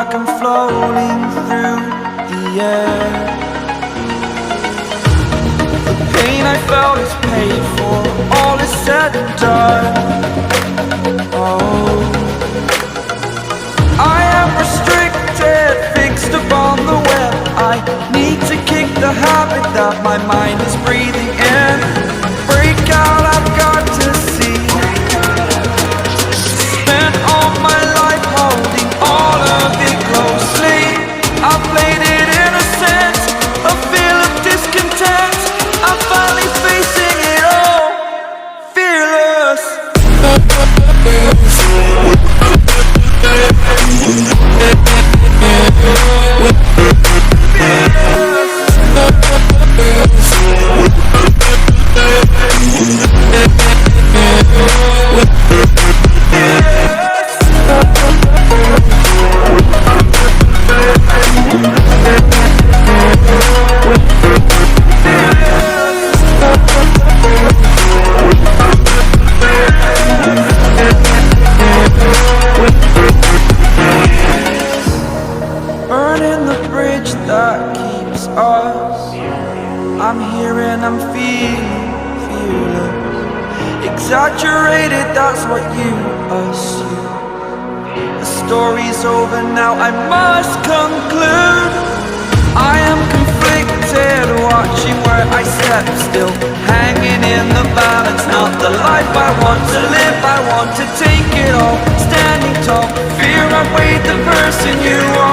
like I'm floating through the air. The pain I felt is paid for, all is said and done. Oh, I am restricted, fixed upon the web. I need to kick the habit that my mind is breathing in. Break out, I've got to see. Spent all my life holding all of it closely. I played it innocent, a feel of discontent. I'm finally facing it all, fearless. Burning the bridge that keeps us. I'm here and I'm feeling fearless. Exaggerated, that's what you assume. The story's over now, I must conclude. I am conflicted, watching where I step still, hanging in the balance. Not the life I want to live, I want to take it all. Standing tall, fear I weighed the person you are.